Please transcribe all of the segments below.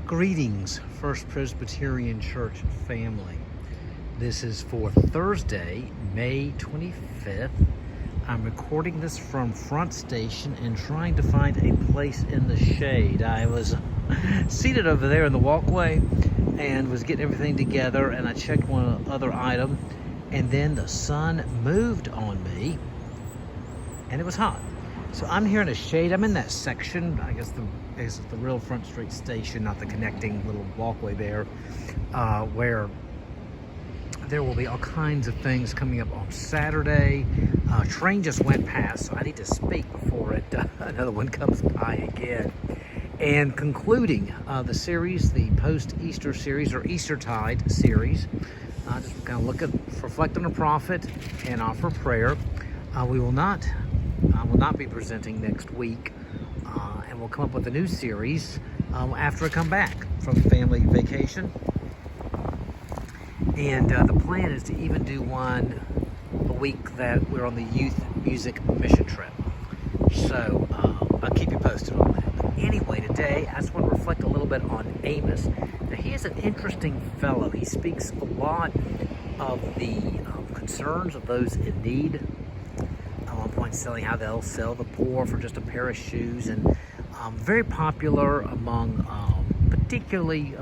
Greetings, First Presbyterian Church family. This is for Thursday, May 25th. I'm recording this from Front Station and trying to find a place in the shade. I was seated over there in the walkway and was getting everything together, and I checked one other item, and then the sun moved on me and it was hot. So I'm here in the shade. I'm in that section, I guess the real Front Street station, not the connecting little walkway there, where there will be all kinds of things coming up on Saturday. Train just went past, so I need to speak before another one comes by again. And concluding the series, the post-Easter series, or Eastertide series, just kind of reflect on the prophet and offer prayer. I will not be presenting next week, and we'll come up with a new series after I come back from family vacation. And the plan is to even do one the week that we're on the youth music mission trip. So I'll keep you posted on that. But anyway, today I just want to reflect a little bit on Amos. Now, he is an interesting fellow. He speaks a lot of the concerns of those in need. At one point, selling how they'll sell the poor for just a pair of shoes, and very popular among particularly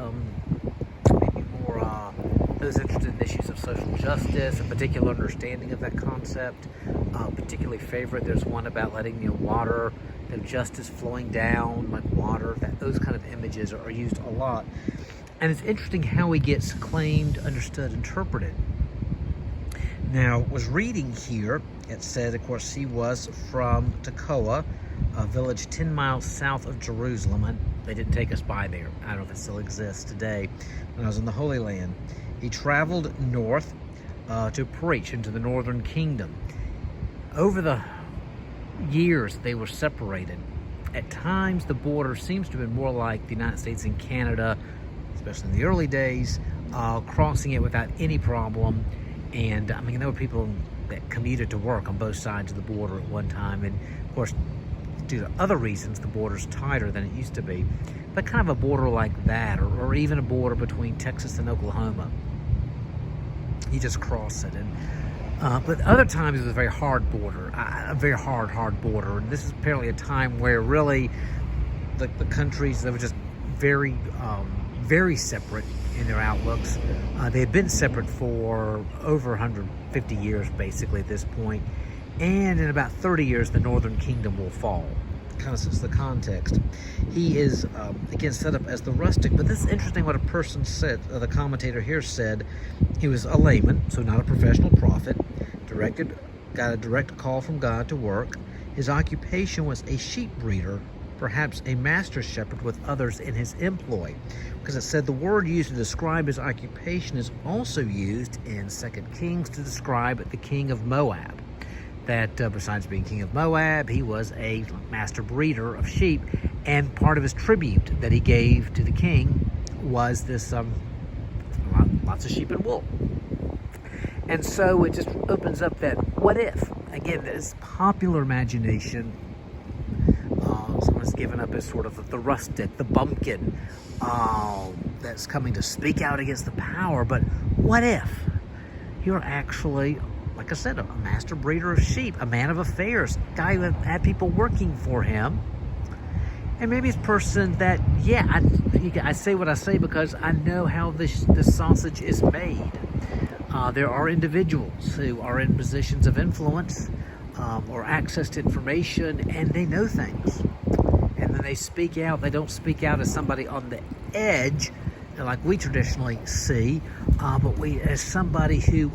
maybe more those interested in issues of social justice, a particular understanding of that concept. Particularly favorite, there's one about letting water, justice flowing down like water. Those kind of images are used a lot, and it's interesting how he gets claimed, understood, interpreted. Now, was reading here, it said, of course, he was from Tekoa, a village 10 miles south of Jerusalem. They didn't take us by there. I don't know if it still exists today. When I was in the Holy Land, he traveled north to preach into the northern kingdom. Over the years, they were separated. At times, the border seems to have been more like the United States and Canada, especially in the early days, crossing it without any problem. And there were people that commuted to work on both sides of the border at one time. And of course, due to other reasons, the border's tighter than it used to be. But kind of a border like that, or even a border between Texas and Oklahoma. You just cross it. But other times it was a very hard border, a very hard border. And this is apparently a time where really the countries, they were just very, very separate in their outlooks. They had been separate for over 150 years, basically, at this point. And in about 30 years, the Northern Kingdom will fall. Kind of sets the context. He is, again, set up as the rustic. But this is interesting what a person said. The commentator here said he was a layman, so not a professional prophet. Got a direct call from God to work. His occupation was a sheep breeder, perhaps a master shepherd with others in his employ, because it said the word used to describe his occupation is also used in 2 Kings to describe the king of Moab. That besides being king of Moab, he was a master breeder of sheep, and part of his tribute that he gave to the king was this lots of sheep and wool. And so it just opens up that what if, again, this popular imagination. Someone's given up as sort of the rustic, the bumpkin, that's coming to speak out against the power. But what if you're actually, like I said, a master breeder of sheep, a man of affairs, a guy who had people working for him? And maybe it's a person that, I say what I say because I know how this sausage is made. There are individuals who are in positions of influence or access to information, and they know things. And then they speak out. They don't speak out as somebody on the edge, like we traditionally see, but as somebody who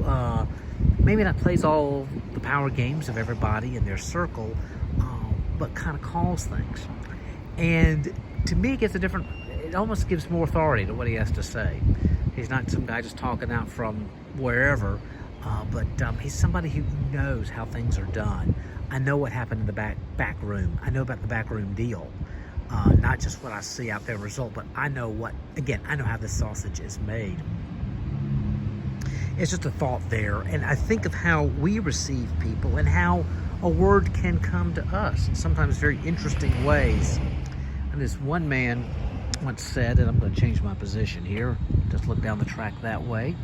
maybe not plays all the power games of everybody in their circle, but kind of calls things. And to me, it almost gives more authority to what he has to say. He's not some guy just talking out from wherever, but he's somebody who knows how things are done. I know what happened in the back room. I know about the backroom deal. Not just what I see out there result, but I know how this sausage is made. It's just a thought there. And I think of how we receive people and how a word can come to us in sometimes very interesting ways. And this one man once said, and I'm going to change my position here, just look down the track that way,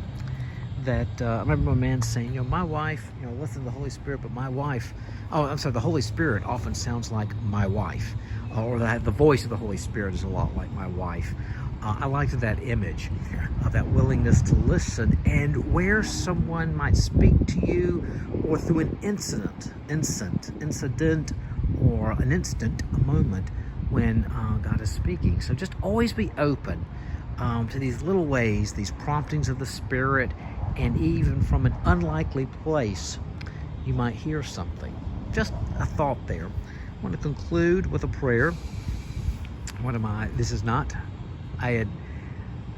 that I remember a man saying, my wife, listen to the Holy Spirit, but my wife, the Holy Spirit often sounds like my wife, or the voice of the Holy Spirit is a lot like my wife. I liked that image of that willingness to listen, and where someone might speak to you, or through an incident, or an instant, a moment when God is speaking. So just always be open to these little ways, these promptings of the Spirit, and even from an unlikely place, you might hear something. Just a thought there. I want to conclude with a prayer.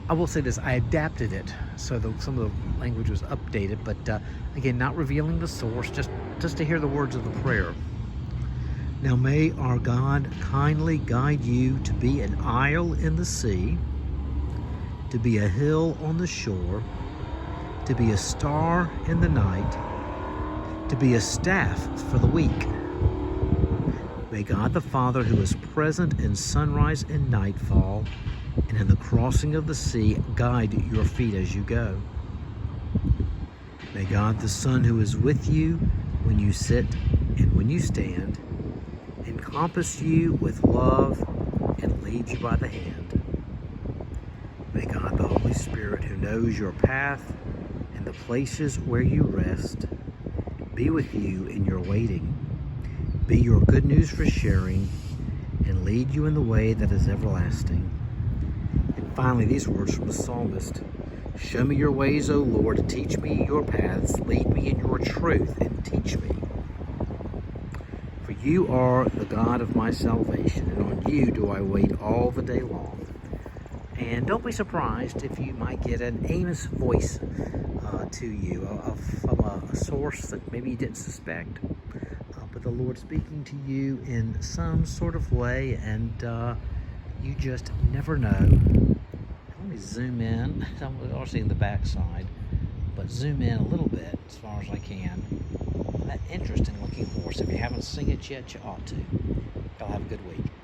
I will say this, I adapted it so some of the language was updated, but again, not revealing the source, just to hear the words of the prayer. Now may our God kindly guide you to be an isle in the sea, to be a hill on the shore, to be a star in the night, to be a staff for the weak. May God the Father, who is present in sunrise and nightfall, and in the crossing of the sea, guide your feet as you go. May God the Son, who is with you when you sit and when you stand, encompass you with love and lead you by the hand. May God the Holy Spirit, who knows your path and the places where you rest, be with you in your waiting, be your good news for sharing, and lead you in the way that is everlasting. And finally, these words from the psalmist: show me your ways, O Lord, teach me your paths, lead me in your truth, and teach me. For you are the God of my salvation, and on you do I wait all the day long. And don't be surprised if you might get an Amos voice to you from a source that maybe you didn't suspect. But the Lord speaking to you in some sort of way, and you just never know. Let me zoom in. I'm already seeing the backside, but zoom in a little bit as far as I can. That interesting looking horse. If you haven't seen it yet, you ought to. Y'all have a good week.